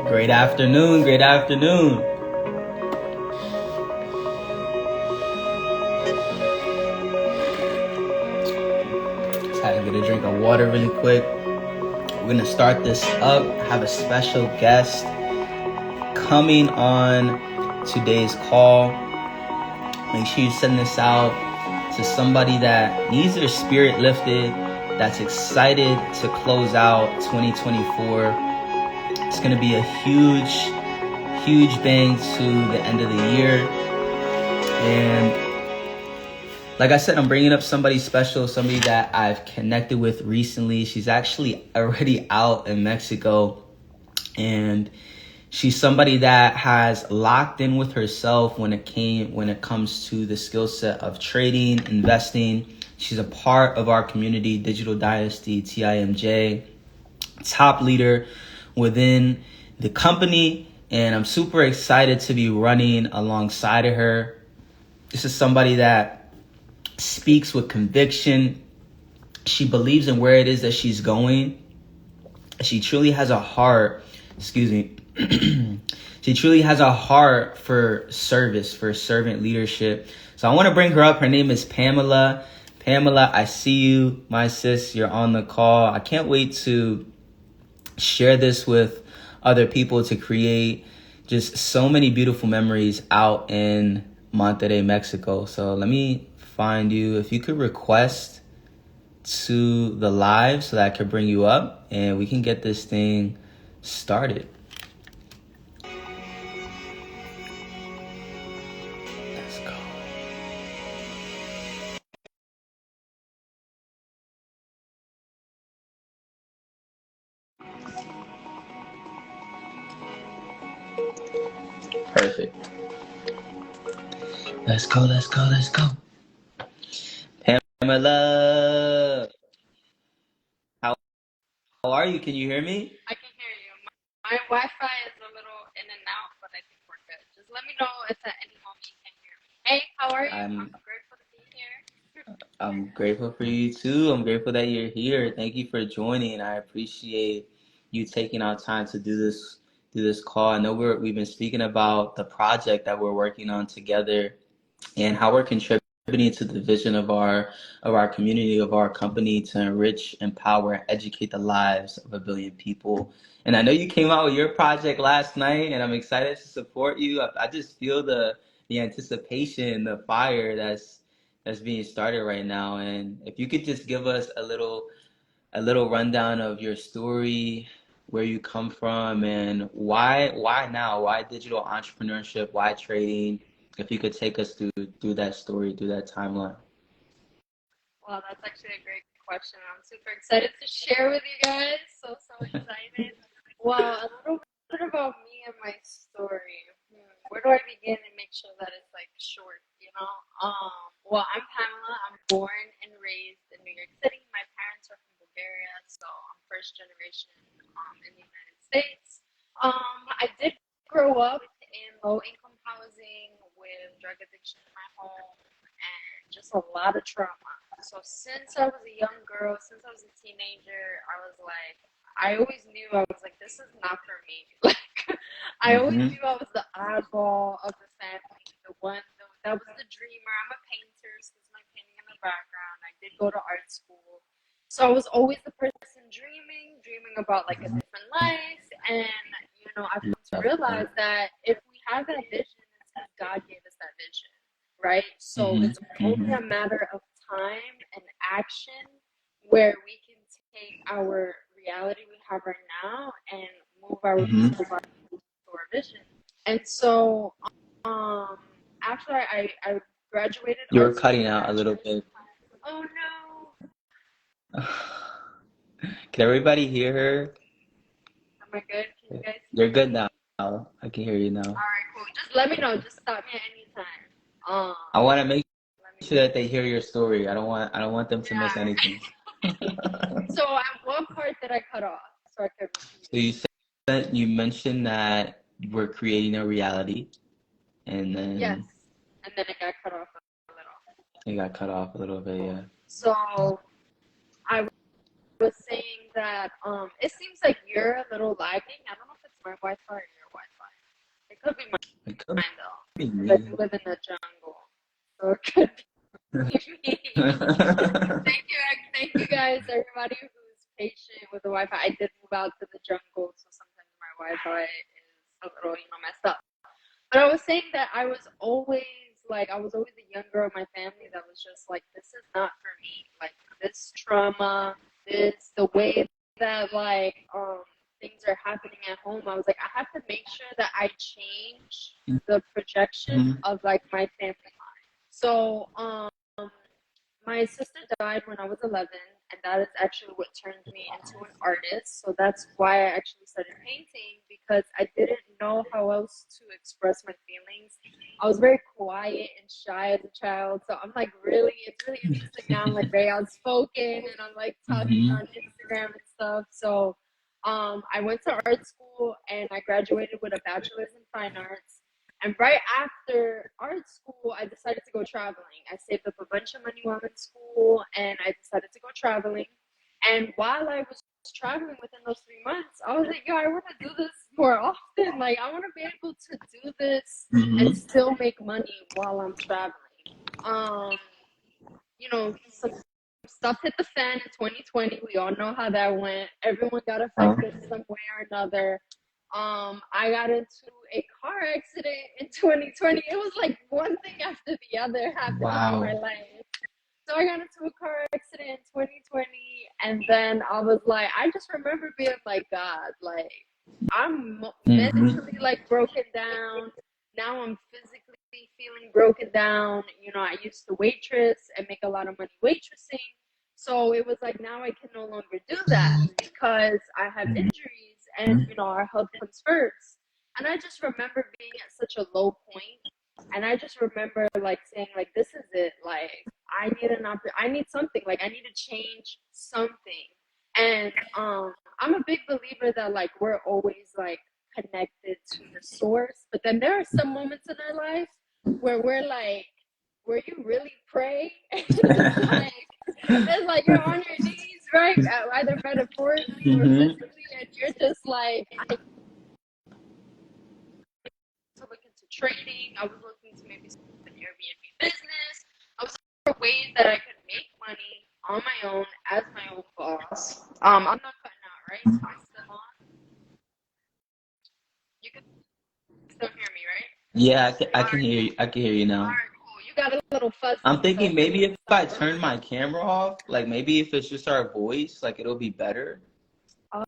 Great afternoon, great afternoon. Just had to get a drink of water really quick. We're gonna start this up. Have a special guest coming on today's call. Make sure you send this out to somebody that needs their spirit lifted, that's excited to close out 2024. It's gonna be a huge bang to the end of the year. And like I said, I'm bringing up somebody special, somebody that I've connected with recently. She's actually already out in Mexico, and she's somebody that has locked in with herself when it comes to the skill set of trading, investing. She's a part of our community, Digital Dynasty, TIMJ, top leader within the company, and I'm super excited to be running alongside of her. This is somebody that speaks with conviction. She believes in where it is that she's going. She truly has a heart, she truly has a heart for service, for servant leadership. So I want to bring her up. Her name is Pamela. Pamela, I see you, my sis. You're on the call. I can't wait to share this with other people to create just so many beautiful memories out in Monterey, Mexico. So let me find you. If you could request to the live so that I could bring you up and we can get this thing started. Let's go. Perfect. Let's go. Pamela, how are you? Can you hear me? I can hear you. My Wi-Fi is a little in and out, but I think we're good. Just let me know if at any moment you can hear me. Hey, how are you? I'm grateful to be here. I'm grateful for you too. I'm grateful that you're here. Thank you for joining. I appreciate you taking our time to do this call. I know we've been speaking about the project that we're working on together and how we're contributing to the vision of our community, of our company, to enrich, empower, and educate the lives of 1 billion people. And I know you came out with your project last night, and I'm excited to support you. I just feel the anticipation, the fire that's being started right now. And if you could just give us a little rundown of your story, where you come from, and why now? Why digital entrepreneurship? Why trading? If you could take us through that story, through that timeline. Well, that's actually a great question. I'm super excited to share with you guys. So excited. Well, a little bit about me and my story. Where do I begin and make sure that it's like short, you know? Well, I'm Pamela. I'm born and raised in New York City. My parents are from Bulgaria, so I'm first generation in the United States. I did grow up in low income housing with drug addiction in my home and just a lot of trauma. So since I was a young girl, since I was a teenager, I was like, I always knew I was like, this is not for me. Like, I always knew I was the oddball of the family, the one that was the dreamer. I'm a painter, so there's my painting in the background. I did go to art school. So I was always the person dreaming about like a different life. And, I've come to realize that if we have that vision, it's because God gave us that vision, right? So it's only a matter of time and action where we can take our reality we have right now and move our to our vision. And so after I graduated You were art school, cutting out a little bit. oh no, Can everybody hear her? am I good? Can you guys You're hear good me? now. I can hear you All now. right, cool. Just let me know. Just stop me at any time. I want to make Let me sure that they hear your story. I don't want them to miss Yeah. anything. So at one part that I cut off, so I could repeat So it. you said you mentioned that we're creating a reality, and Yes, then and then it got cut off a little. it got cut off a little bit. Yeah. So I was saying that it seems like you're a little lagging. I don't know if it's my Wi-Fi or your Wi-Fi? It could be It could mine though, be because I me. do live in the jungle, so it could be me. Thank you guys, everybody who's patient with the Wi-Fi. I did move out to the jungle, so sometimes my Wi-Fi is a little, messed up. But I was saying that I was always the young girl in my family that was just like, this is not for me. Like this trauma, the way that things are happening at home. I was like, I have to make sure that I change the projection Mhm. of like my family line. So my sister died when I was 11, and that is actually what turned me into an artist. So that's why I actually started painting, because I didn't know how else to express my feelings. I was very quiet and shy as a child. So I'm like, it's really interesting now. I'm like very outspoken, and I'm like talking Mhm. on Instagram and stuff. So I went to art school and I graduated with a bachelor's in fine arts. And right after art school, I decided to go traveling. I saved up a bunch of money while in school, and I decided to go traveling. And while I was traveling within those 3 months, I was like, yo, I want to do this more often. Like, I want to be able to do this and Mhm. still make money while I'm traveling. Um, some stuff hit the fan in 2020. We all know how that went. Everyone got affected some way or another. I got into a car accident in 2020. It was like one thing after the other happening in my Wow. life. So I got into a car accident in 2020, and then I was like, I just remember being like, God, like I'm Mhm. mentally like broken down. Now I'm physically feeling broken down. I used to waitress and make a lot of money waitressing. So it was like, now I can no longer do that because I have injuries, and our health comes first. And I just remember being at such a low point, and I just remember like saying like, this is it. Like I need something. Like I need to change something. And I'm a big believer that like we're always like connected to the source, but then there are some moments in our life where we're like, where you really pray, and it's like you're on your knees, right? Either metaphorically or Mhm. physically, and you're just like, I need to look into trading. I was looking to maybe start an Airbnb business. I was looking for ways that I could make money on my own as my own boss. I'm not cutting out, right? Am I still on? You can still hear me, right? Yeah, I All can right, hear cool. you. I can hear you All now. right, cool. You got a little I'm fuzzy, so thinking if maybe anything if I sounds turn my camera off, like maybe if it's just our voice, like it'll be better. I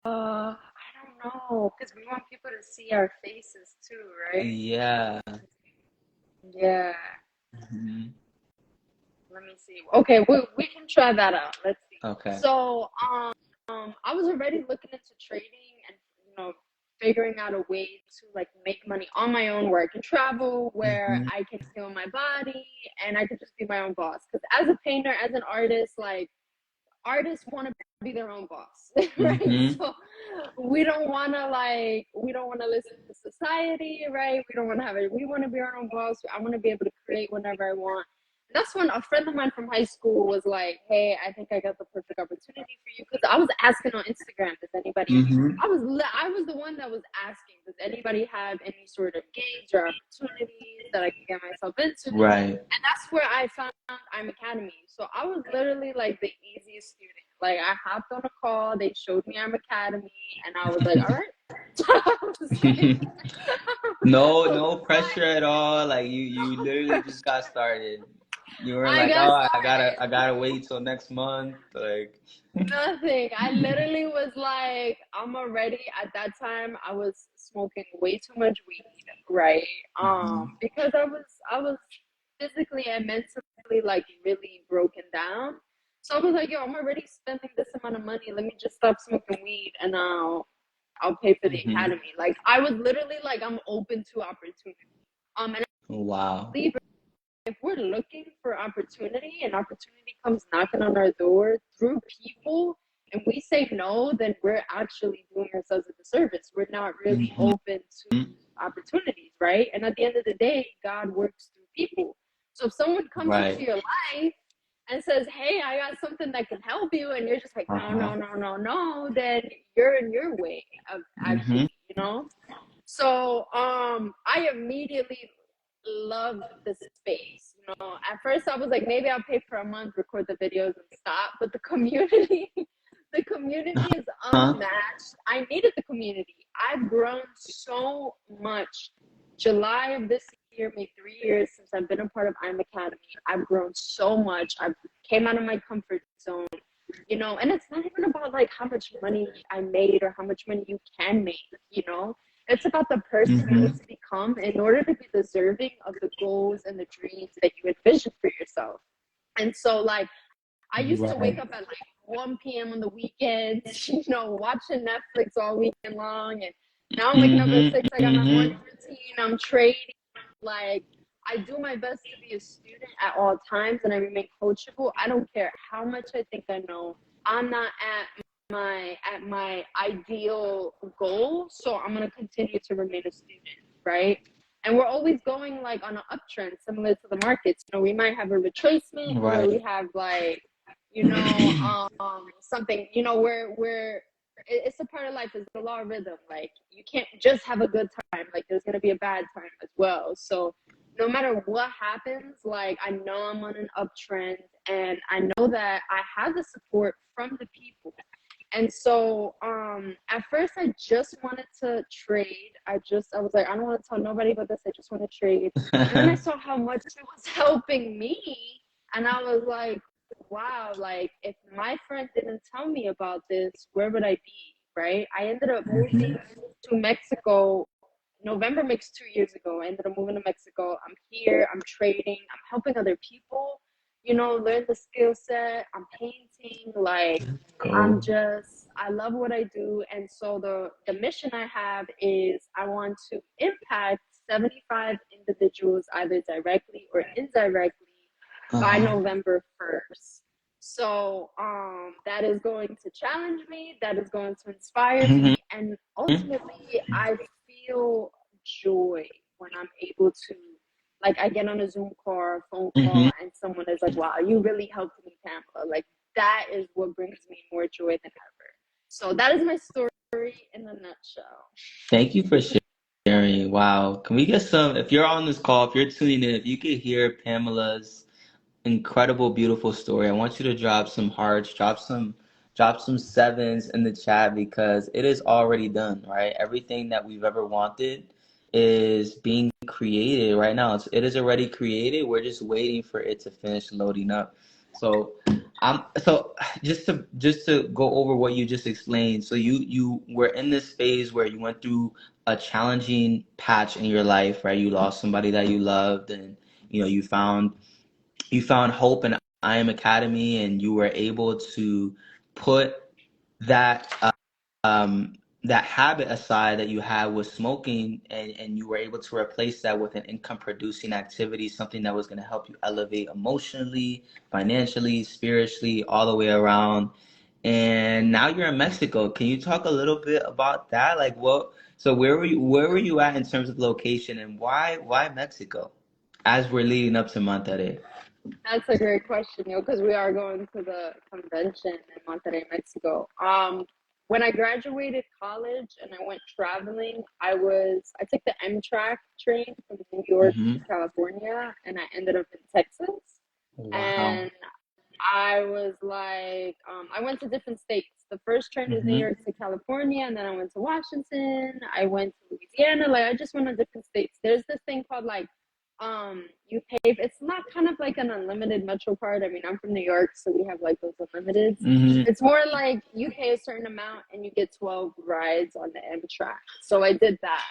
don't know, because we want people to see our faces too, right? Yeah. Yeah. Mhm. Let me see. Okay, we can try that out. Let's see. Okay. So, I was already looking into trading and figuring out a way to like make money on my own, where I can travel, where Mhm. I can heal my body, and I could just be my own boss. Because as a painter, as an artist, like artists want to be their own boss, right? Mhm. So we don't want to listen to society, right? We don't want to have it. We want to be our own boss. I want to be able to create whenever I want. That's when a friend of mine from high school was like, "Hey, I think I got the perfect opportunity for you." Because I was asking on Instagram, does anybody? Mhm. I was the one that was asking, does anybody have any sort of gigs or opportunities that I could get myself into? Right. And that's where I found I'm Academy. So I was literally like the easiest student. Like I hopped on a call, they showed me I'm Academy, and I was like, all right. I was like, No, I was no pressure like, at all. Like you no literally just pressure. got started. You weren't I like, got oh, started. I gotta wait till next month. Like, Nothing. I literally was like, I'm already at that time I was smoking way too much weed, right? Mhm. Because I was physically and mentally like really broken down. So I was like, yo, I'm already spending this amount of money. Let me just stop smoking weed and I'll pay for the Mhm. academy. Like I was literally like, I'm open to opportunity. And I Wow. believe if we're looking for opportunity and opportunity comes knocking on our door through people and we say no, then we're actually doing ourselves a disservice. We're not really Mhm. open to opportunities, right? And at the end of the day, God works through people. So if someone comes into Right. your life and says, "Hey, I got something that can help you," and you're just like, "No, Uh-huh. no, no, no, no," then you're in your way of Mm-hmm. actually, you know. So I immediately loved the space. You know, at first I was like, maybe I'll pay for a month, record the videos, and stop. But the community, the community is Huh? unmatched. I needed the community. I've grown so much. July of this year made 3 years since I've been a part of I'm Academy. I've grown so much. I've came out of my comfort zone, you know, and it's not even about like how much money I made or how much money you can make, you know. It's about the person you need Mm-hmm. to become in order to be deserving of the goals and the dreams that you envision for yourself. And so, like, I used to wake Right. up at like 1 p.m. on the weekends, you know, watching Netflix all weekend long. And now I'm waking up at Mm-hmm. 6. I got my Mm-hmm. morning routine. I'm trading. Like, I do my best to be a student at all times and I remain coachable. I don't care how much I think I know. I'm not at my ideal goal, so I'm gonna continue to remain a student, right? And we're always going like on an uptrend, similar to the markets. You know, we might have a retracement where we Right. have like, you know, something, you know, where it's a part of life. It's the law of rhythm. Like you can't just have a good time. Like there's gonna be a bad time as well. So no matter what happens, like I know I'm on an uptrend, and I know that I have the support from the people. And so at first I just wanted to trade. I was like, I don't want to tell nobody about this. I just want to trade. And then I saw how much it was helping me. And I was like, wow, like if my friend didn't tell me about this, where would I be? Right? I ended up moving Mm-hmm. to Mexico. November makes 2 years ago. I ended up moving to Mexico. I'm here, I'm trading, I'm helping other people, you know, learn the skill set. I'm painting, like I'm Cool. just I love what I do. And so the mission I have is I want to impact 75 individuals either directly or indirectly by Uh-huh. November 1st. So that is going to challenge me, that is going to inspire Mm-hmm. me, and ultimately I feel joy when I'm able to, like, I get on a Zoom call or a phone Mm-hmm. call and someone is like, wow, you really helped me, Pamela. Like that is what brings me more joy than ever. So that is my story in a nutshell. Thank you for sharing. Wow. Can we get some, if you're on this call, if you're tuning in, if you could hear Pamela's incredible, beautiful story. I want you to drop some hearts, drop some sevens in the chat because it is already done, right? Everything that we've ever wanted is being created right now. It is already created. We're just waiting for it to finish loading up. So so just to go over what you just explained. So you were in this phase where you went through a challenging patch in your life, right? You lost somebody that you loved, and you found hope in I Am Academy, and you were able to put that um, that habit aside that you had with smoking, and you were able to replace that with an income producing activity, something that was going to help you elevate emotionally, financially, spiritually, all the way around. And now you're in Mexico. Can you talk a little bit about that? Like what? So where were you at in terms of location, and why Mexico? As we're leading up to Monterey. That's a great question, because we are going to the convention in Monterey, Mexico. When I graduated college and I went traveling, I took the Amtrak train from New York to Mm-hmm. California, and I ended up in Texas. Wow. And I was like, I went to different states. The first train was New Mm-hmm. York to California, and then I went to Washington. I went to Louisiana. Like I just went to different states. There's this thing called like, you pay. It's not kind of like an unlimited Metro card. I mean, I'm from New York, so we have like those unlimiteds. Mm-hmm. It's more like you pay a certain amount and you get 12 rides on the Amtrak. So I did that.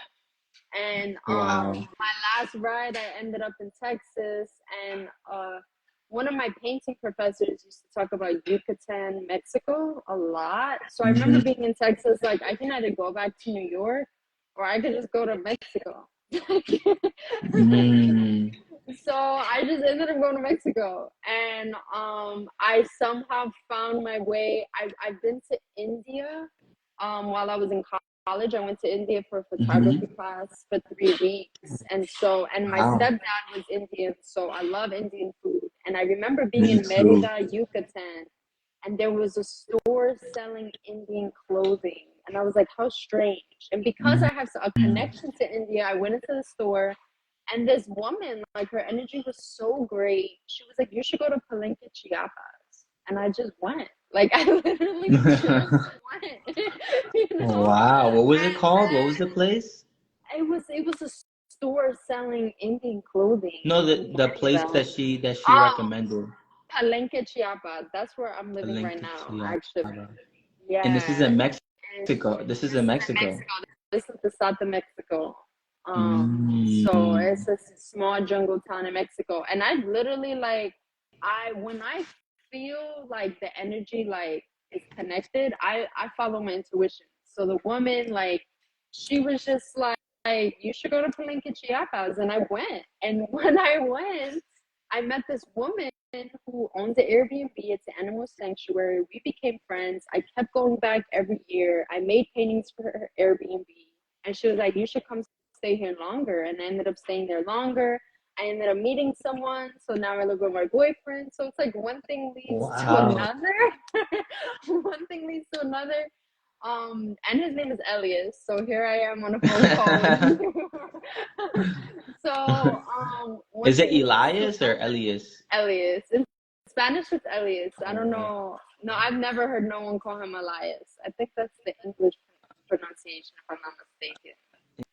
And Wow. my last ride, I ended up in Texas, and one of my painting professors used to talk about Yucatan, Mexico, a lot. So I remember Mm-hmm. being in Texas, like I can either go back to New York or I could just go to Mexico. Mm. So I just ended up going to Mexico, and I somehow found my way. I've been to India while I was in college. I went to India for a photography Mm-hmm. class for 3 weeks, and my Wow. stepdad was Indian, so I love Indian food. And I remember being Me in too. Merida, Yucatan, and there was a store selling Indian clothing. And I was like, how strange. And because I have a Mhm. connection to India, I went into the store, and this woman, like, her energy was so great. She was like, you should go to Palenque, Chiapas. And I just went. Like, I literally just went, you know? Wow. What was it And called? What was the place? it was a store selling Indian clothing No, in the place Merida. that she Oh, recommended. Palenque, Chiapas. That's where I'm living right Palenque, now, actually. Chiapas. And this is Yeah. in And Mexico. This is this in is in Mexico. Mexico. This is the south of Mexico. So Mm. it's a small jungle town in Mexico. And I literally, like, when I feel like the energy, like, is connected, I follow my intuition. So the woman, like, she was just like, you should go to Palenque, Chiapas. And I went. And when I went, I met this woman who owns an Airbnb. It's an animal sanctuary. We became friends. I kept going back every year. I made paintings for her Airbnb. And she was like, you should come stay here longer. And I ended up staying there longer. I ended up meeting someone. So now I live with my boyfriend. So it's like one thing leads to Wow. another. One thing leads to another. And his name is Elias. So here I am on a phone call with you. So one Is it thing leads to Elias or another. Elias? Elias. In Spanish, it's Elias. I don't Oh. know. No, I've never heard no one call him Elias. I think that's the English pronunciation, if I'm not mistaken.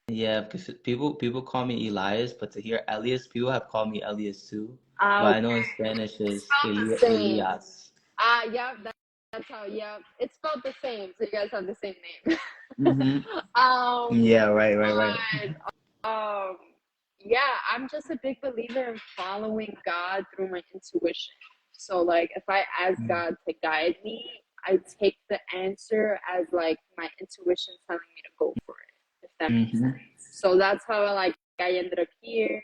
Yeah, because people call me Elias, but to hear Elias, people have called me Elias too. Ah, But I know in okay. Spanish It's is spelled the same. Elias. Yeah, that's how, yeah. It's spelled the same, so you guys have the same name. Mm-hmm. um, Yeah, right. but, yeah, I'm just a big believer in following God through my intuition. So, like, if I ask God to guide me, I take the answer as, like, my intuition telling me to go for it, if that makes Mm-hmm. sense. So that's how, like, I ended up here.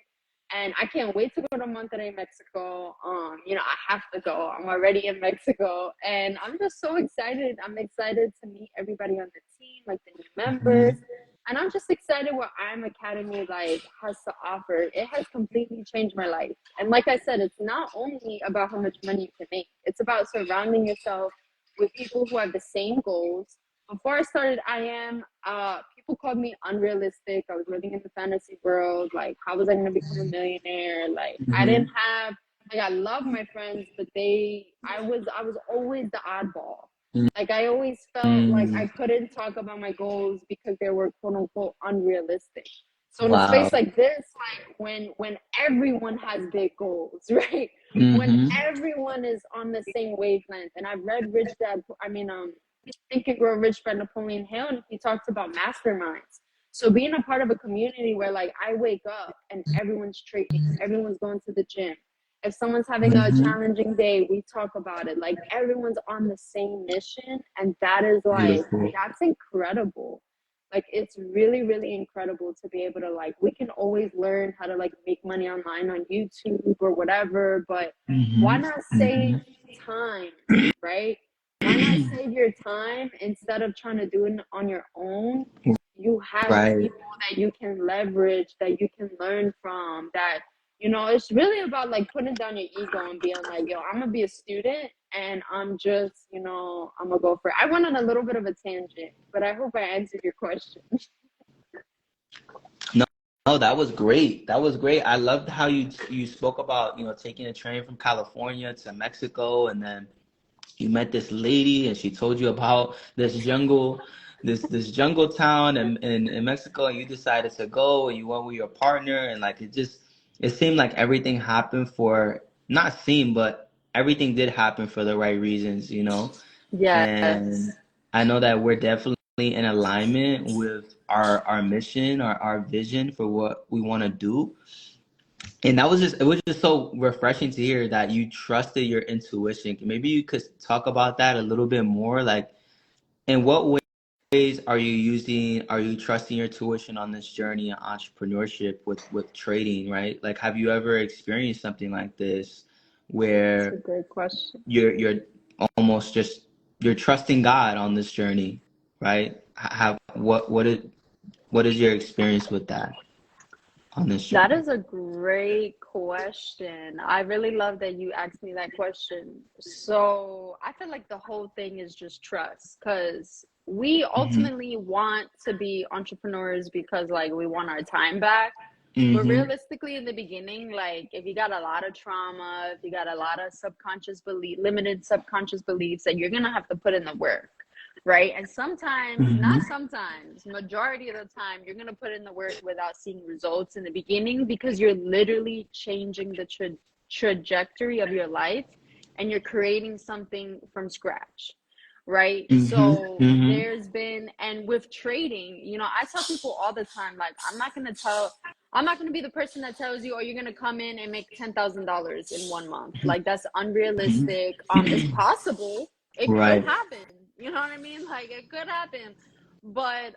And I can't wait to go to Monterey, Mexico. I have to go. I'm already in Mexico, and I'm just so excited. I'm excited to meet everybody on the team, like the new members, Mm-hmm. and I'm just excited what I'm Academy, like, has to offer. It has completely changed my life. And like I said, it's not only about how much money you can make. It's about surrounding yourself with people who have the same goals. Before I started people called me unrealistic. I was living in the fantasy world. Like, how was I going to become a millionaire? Like, I didn't Mm-hmm. have, like, I love my friends, but I was always the oddball. Like, I always felt like Mm-hmm. I couldn't talk about my goals because they were quote unquote unrealistic. So in a Wow. space like this, like, when everyone has big goals, right? When Mm-hmm. everyone is on the same wavelength, and I've read Rich Dad, Think and Grow Rich by Napoleon Hill, and he talks about masterminds. So being a part of a community where, like, I wake up and everyone's trading, everyone's going to the gym. If someone's having a Mm-hmm. challenging day, we talk about it. Like, everyone's on the same mission, and that is, like, Beautiful. that's incredible. Like, it's really, really incredible to be able to, like, we can always learn how to, like, make money online on YouTube or whatever, but why Mm-hmm. not Mm-hmm. save time, right? Why not save your time instead of trying to do it on your own? You have Right. people that you can leverage, that you can learn from, that, it's really about, like, putting down your ego and being like, yo, I'm gonna be a student, and I'm just, I'm gonna go for it. I went on a little bit of a tangent, but I hope I answered your question. No, no, that was great. That was great. I loved how you spoke about, taking a train from California to Mexico, and then you met this lady and she told you about this jungle town in Mexico, and you decided to go and you went with your partner, and like it seemed like everything happened for not seemed, but everything did happen for the right reasons. And Yes. I know that we're definitely in alignment with our mission, our vision for what we want to do. And it was just so refreshing to hear that you trusted your intuition. Maybe you could talk about that a little bit more. Like, in what ways are you trusting your intuition on this journey of entrepreneurship with trading, right? Like, have you ever experienced something like this That's a where great question. you're almost just you're trusting God on this journey, right? Have what is your experience with that? on this That journey? is a great question. I really love that you asked me that question. So I feel like the whole thing is just trust because we Mm-hmm. ultimately want to be entrepreneurs because like we want our time back. But Mm-hmm. realistically, in the beginning, like if you got a lot of trauma, if you got a lot of subconscious belief, limited subconscious beliefs, that you're gonna have to put in the work, right? And sometimes, not Mm-hmm. sometimes, majority of the time, you're gonna put in the work without seeing results in the beginning because you're literally changing the trajectory of your life, and you're creating something from scratch, right? Mm-hmm. So Mm-hmm. there's been, and with trading, I tell people all the time, like, I'm not going to be the person that tells you, oh, you're going to come in and make $10,000 in 1 month. Like, that's unrealistic. It's possible. It could Right. happen. You know what I mean? Like, it could happen. But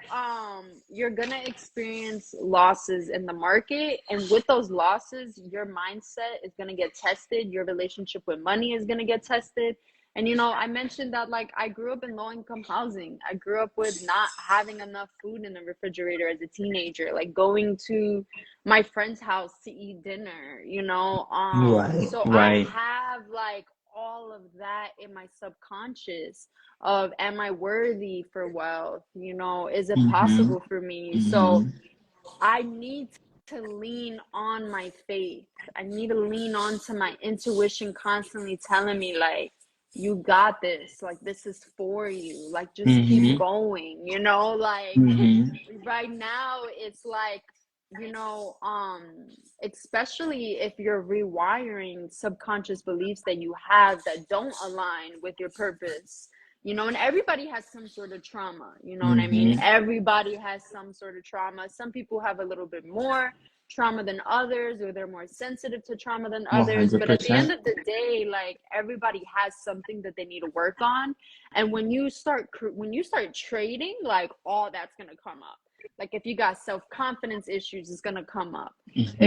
you're going to experience losses in the market. And with those losses, your mindset is going to get tested. Your relationship with money is going to get tested. And I mentioned that like I grew up in low income housing. I grew up with not having enough food in the refrigerator as a teenager, like going to my friend's house to eat dinner, Right. so I Right. have like all of that in my subconscious of, am I worthy for wealth? Is it Mm-hmm. possible for me? So Mm-hmm. I need to lean on my faith. I need to lean on to my intuition constantly telling me like, you got this. Like, this is for you. Like, just keep Mm-hmm. going, like Mm-hmm. right now it's like, you know, um, especially if you're rewiring subconscious beliefs that you have that don't align with your purpose, and everybody has some sort of trauma, you know what I mean? Mm-hmm. Everybody has some sort of trauma. Some people have a little bit more trauma than others, or they're more sensitive to trauma than others. But at the end 100%. of the day, like everybody has something that they need to work on. And when you start trading, like all that's gonna come up. Like if you got self-confidence issues, it's gonna come up. Mm-hmm.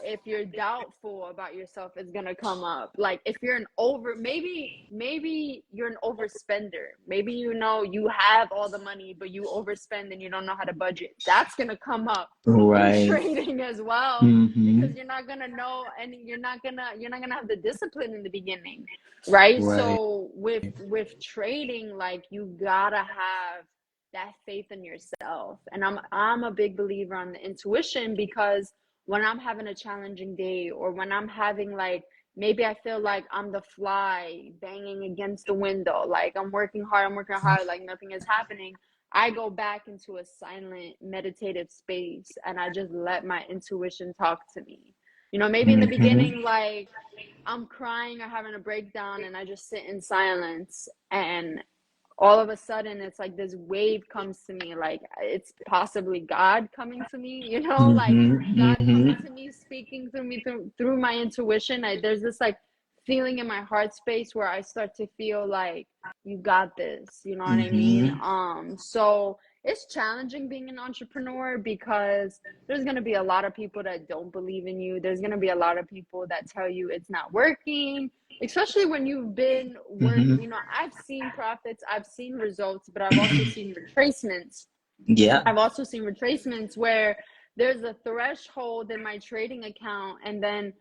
If you're doubtful about yourself, it's gonna come up. Like if you're an over maybe you're an overspender. Maybe you have all the money, but you overspend and you don't know how to budget. That's gonna come up in Right. trading as well, Mm-hmm. because you're not gonna know, and you're not gonna have the discipline in the beginning, right? Right. So with trading, like you gotta have that faith in yourself. And I'm a big believer on the intuition, because when I'm having a challenging day, or when I'm having like, maybe I feel like I'm the fly banging against the window, like I'm working hard, like nothing is happening. I go back into a silent meditative space and I just let my intuition talk to me. Maybe in the Mm-hmm. beginning, like I'm crying or having a breakdown and I just sit in silence, and all of a sudden it's like this wave comes to me, like it's possibly God coming to me, like Mm-hmm. God coming Mm-hmm. to me, speaking through me, through my intuition. There's this like feeling in my heart space where I start to feel like, you got this, you know what I mean? Mm-hmm. So it's challenging being an entrepreneur, because there's going to be a lot of people that don't believe in you. There's going to be a lot of people that tell you it's not working, especially when you've been Mm-hmm. I've seen profits, I've seen results, but I've also seen retracements. Yeah. Where there's a threshold in my trading account, and then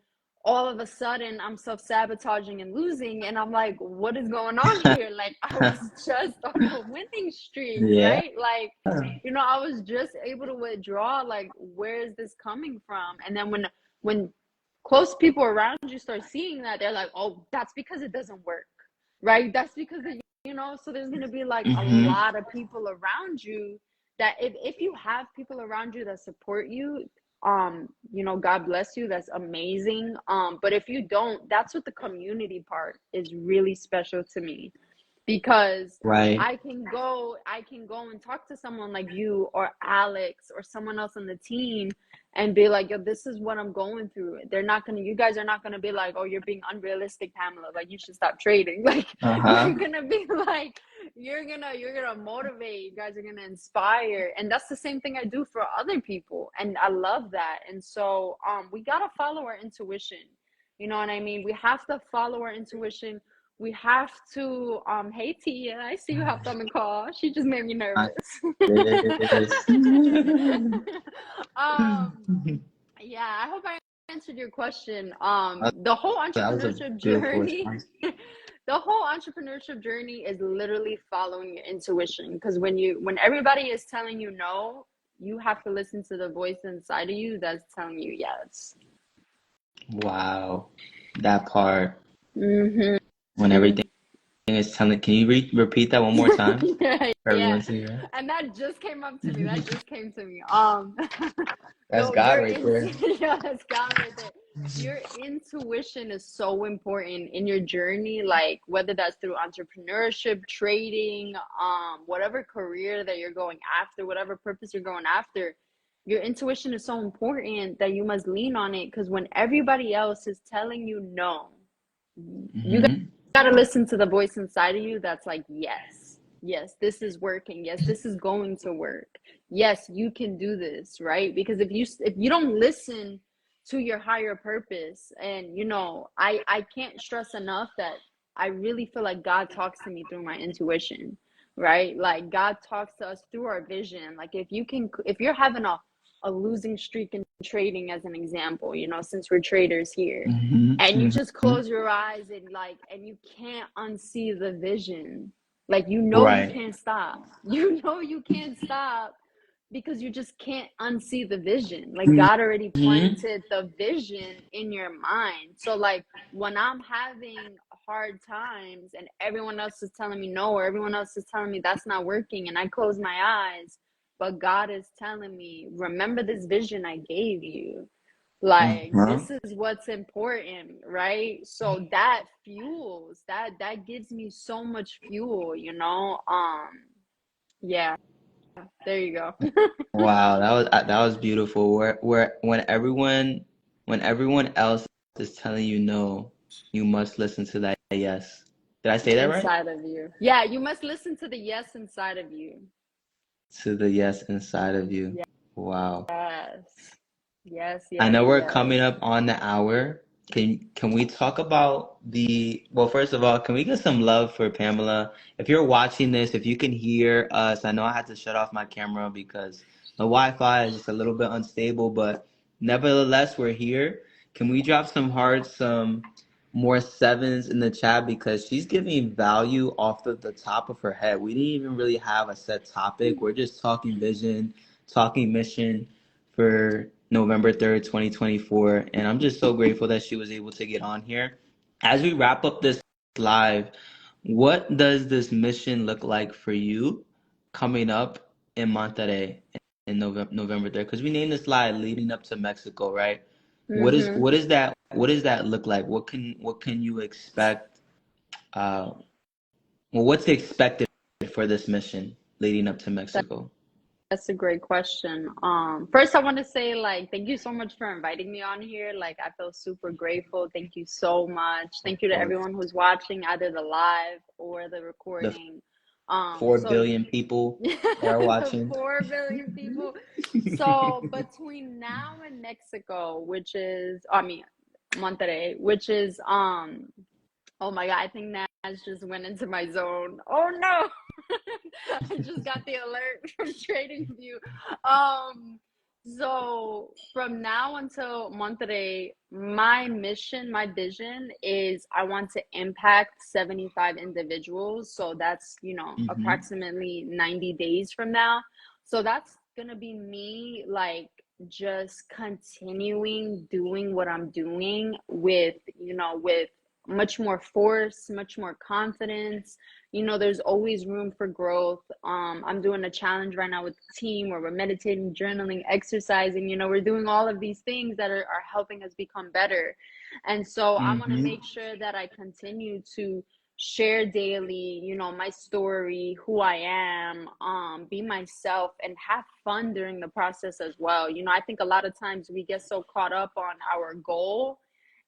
all of a sudden I'm self-sabotaging and losing, and I'm like, what is going on here? Like I was just on a winning streak, Yeah. right? Like, I was just able to withdraw. Like, where is this coming from? And then when close people around you start seeing that, they're like, oh, that's because it doesn't work, right? That's because so there's going to be like a Mm-hmm. lot of people around you, that if you have people around you that support you, God bless you, that's amazing. But if you don't, that's what the community part is really special to me, because Right. I can go and talk to someone like you or Alex or someone else on the team and be like, yo, this is what I'm going through. You guys are not gonna be like, oh, you're being unrealistic, Pamela, like you should stop trading. Like Uh-huh. you're gonna be like, you're gonna motivate, you guys are gonna inspire. And that's the same thing I do for other people. And I love that. And so we gotta follow our intuition. You know what I mean? We have to follow our intuition. We have to hey Tia, I see you hopped on the call. She just made me nervous. Yes. um Yeah, I hope I answered your question. That, The whole that was a entrepreneurship beautiful journey, response. the whole entrepreneurship journey is literally following your intuition. Because when everybody is telling you no, you have to listen to the voice inside of you that's telling you yes. Wow, that part Mm-hmm. when everything is telling. Can you repeat that one more time Yeah, for yeah. everyone to hear? And that just came up to me. That just came to me. That's No, God right there. yeah, that's God right there. Your intuition is so important in your journey, like whether that's through entrepreneurship, trading, whatever career that you're going after, whatever purpose you're going after. Your intuition is so important that you must lean on it because when everybody else is telling you no, you Hmm. gotta listen to the voice inside of you that's like, yes, yes, this is working. Yes, this is going to work. Yes, you can do this, right? Because if you don't listen to your higher purpose, and I can't stress enough that I really feel like God talks to me through my intuition, right? Like God talks to us through our vision. Like if you're having a losing streak in trading as an example, since we're traders here, Hmm. and you just Hmm. close your eyes and you can't unsee the vision, like you Right. can't stop. You can't stop because you just can't unsee the vision. Like God already Hmm. planted the vision in your mind. So like when I'm having hard times and everyone else is telling me no, or everyone else is telling me that's not working, and I close my eyes, but God is telling me, remember this vision I gave you. Like Uh-huh. this is what's important, right? So that fuels that gives me so much fuel. Yeah, there you go. Wow, that was beautiful. Where when everyone else is telling you no, you must listen to that yes. Did I say that right? Inside of you. Yeah, you must listen to the yes inside of you. To the yes inside of you. Wow. Yes. Yes, I yes, know we're yes. coming up on the hour. Can we talk about well, first of all, can we get some love for Pamela? If you're watching this, if you can hear us, I know I had to shut off my camera because the Wi-Fi is just a little bit unstable, but nevertheless, we're here. Can we drop some hearts, some more sevens in the chat because she's giving value off the top of her head. We didn't even really have a set topic. We're just talking vision, talking mission for November 3rd, 2024. And I'm just so grateful that she was able to get on here. As we wrap up this live, what does this mission look like for you coming up in Monterey in November 3rd? Because we named this live leading up to Mexico, right? Mm-hmm. What does that look like? What can you expect? Uh, well, what's expected for this mission leading up to Mexico? That's a great question. First I want to say, like, thank you so much for inviting me on here. Like, I feel super grateful. Thank you so much. Of Thank you to course, everyone who's watching either the live or the the recording. four So billion people that are the watching. 4 billion people. So between now and Mexico, which is, I mean, Monterrey, which is, oh my God, I think Naz just went into my zone. Oh no. I just got the alert from TradingView. Um, so from now until Monterey, my mission, my vision is I want to impact 75 individuals. So that's, Hmm. approximately 90 days from now. So that's gonna be me, like, just continuing doing what I'm doing with much more force, much more confidence. There's always room for growth. I'm doing a challenge right now with the team where we're meditating, journaling, exercising. We're doing all of these things that are helping us become better. And so I want to Hmm. make sure that I continue to share daily, my story, who I am, be myself, and have fun during the process as well. I think a lot of times we get so caught up on our goal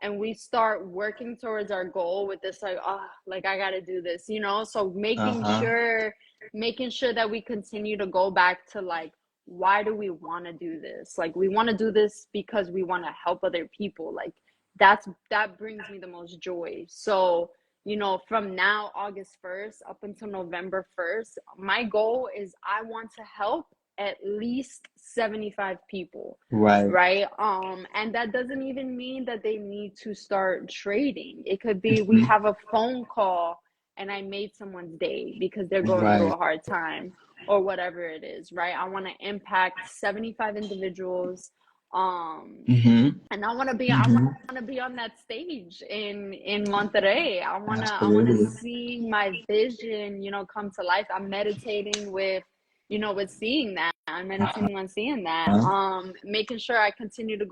and we start working towards our goal with this, like, oh, like I got to do this, so Uh-huh. making sure that we continue to go back to, like, why do we want to do this? Like, we want to do this because we want to help other people. Like, that brings me the most joy. So from now, August 1st up until November 1st, my goal is I want to help at least 75 people, Right. right? And that doesn't even mean that they need to start trading. It could be we Mhm. have a phone call and I made someone's day because they're going through Right. a hard time or whatever it is, right? I want to impact 75 individuals. Um, Mhm. and I want Mhm. to be on that stage in Monterey. I want to Absolutely. see my vision, come to life. I'm meditating with, with seeing that. I'm meditating on seeing that. Uh-huh. Making sure I continue to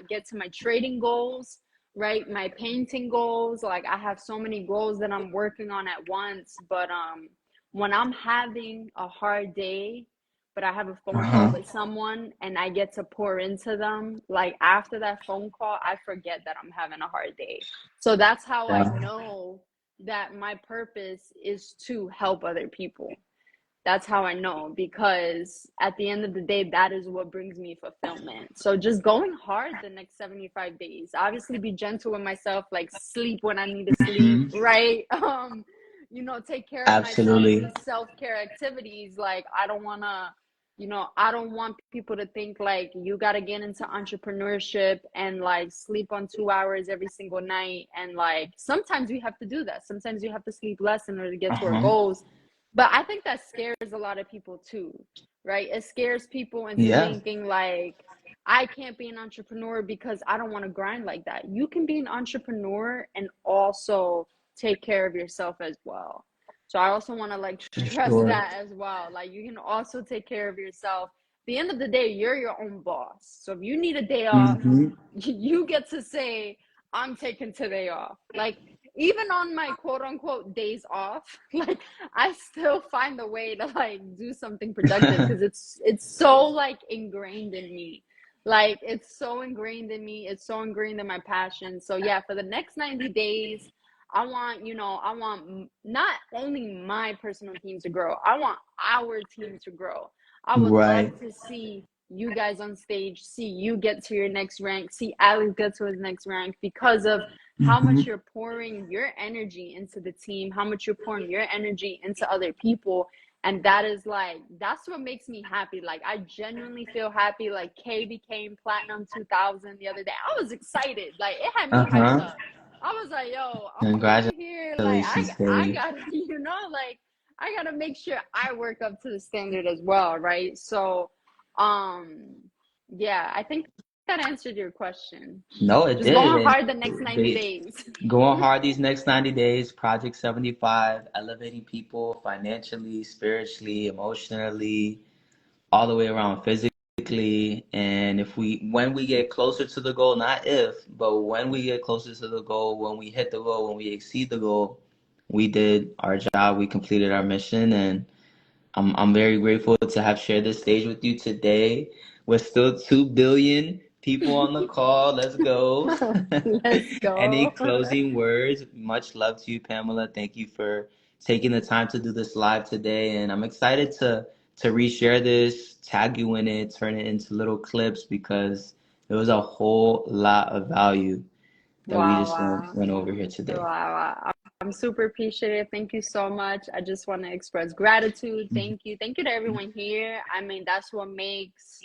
get to my trading goals, right? My painting goals. Like I have so many goals that I'm working on at once, but when I'm having a hard day, but I have a phone call Uh-huh. with someone and I get to pour into them, like after that phone call, I forget that I'm having a hard day. So that's how I Wow. know that my purpose is to help other people. That's how I know, because at the end of the day, that is what brings me fulfillment. So just going hard the next 75 days. Obviously be gentle with myself, like sleep when I need to sleep, Mhm. right? Take care of myself, do Absolutely. self-care activities. Like I don't want people to think like you got to get into entrepreneurship and like sleep on 2 hours every single night. And like sometimes we have to do that. Sometimes you have to sleep less in order to get to our Uh-huh. goals, but I think that scares a lot of people too, right? It scares people into Yeah. thinking like, I can't be an entrepreneur because I don't want to grind like that. You can be an entrepreneur and also take care of yourself as well. So I also want to like For stress sure. that as well. Like you can also take care of yourself. At the end of the day, you're your own boss. So if you need a day off, Mhm. you get to say, I'm taking today off. Like even on my quote unquote days off, like I still find a way to like do something productive because it's so like ingrained in me. Like it's so ingrained in me. It's so ingrained in my passion. So yeah, for the next 90 days, I want not only my personal team to grow, I want our team to grow. I would love Right. to see you guys on stage, see you get to your next rank, see Alex get to his next rank because of how much Mhm. you're pouring your energy into the team, how much you're pouring your energy into other people. And that is like, that's what makes me happy. Like, I genuinely feel happy. Like, Kay became Platinum 2000 the other day. I was excited. Like, it had me hyped Uh-huh. up. I was like, yo, I'm over here. Like, Congratulations, I Kay. gotta, like, I gotta make sure I work up to the standard as well, right? So, um, yeah, I think that answered your question. No, it Just did. going And hard the next 90 they days. going hard these next 90 days, Project 75, elevating people financially, spiritually, emotionally, all the way around physically. And when we get closer to the goal, not if, but when we get closer to the goal, when we hit the goal, when we exceed the goal, we did our job, we completed our mission, and I'm very grateful to have shared this stage with you today. We're still 2 billion people on the call. Let's go. Let's Any go. closing words? Much love to you, Pamela. Thank you for taking the time to do this live today. And I'm excited to reshare this, tag you in it, turn it into little clips because it was a whole lot of value that we Wow, just wow. went over here Wow, today. wow. I'm super appreciative. Thank you so much. I just want to express gratitude. Thank you. Thank you to everyone here. I mean, that's what makes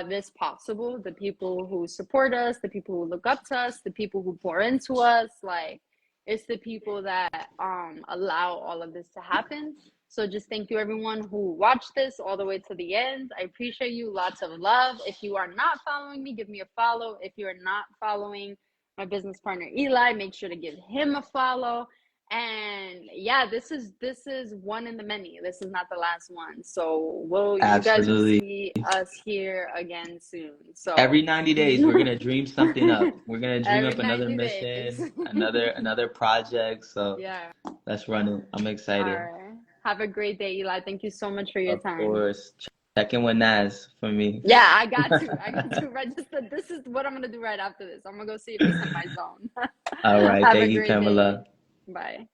this possible. The people who support us, the people who look up to us, the people who pour into us. Like, it's the people that allow all of this to happen. So just thank you everyone who watched this all the way to the end. I appreciate you. Lots of love. If you are not following me, give me a follow. If you are not following my business partner Eli, make sure to give him a follow. And yeah, this is one in the many. This is not the last one. So you guys will Absolutely. see us here again soon. So Every 90 days, we're gonna dream something up. We're gonna dream every up another 90 days. mission, another project. So Yeah. let's run it. I'm All excited. right. Have a great day, Eli. Thank you so much for your Of time. course. Check in with Naz for me. Yeah, I got to. I got to register. This is what I'm gonna do right after this. I'm gonna go see if he's in my zone. All right. Have a Thank you, great day. Pamela. Bye.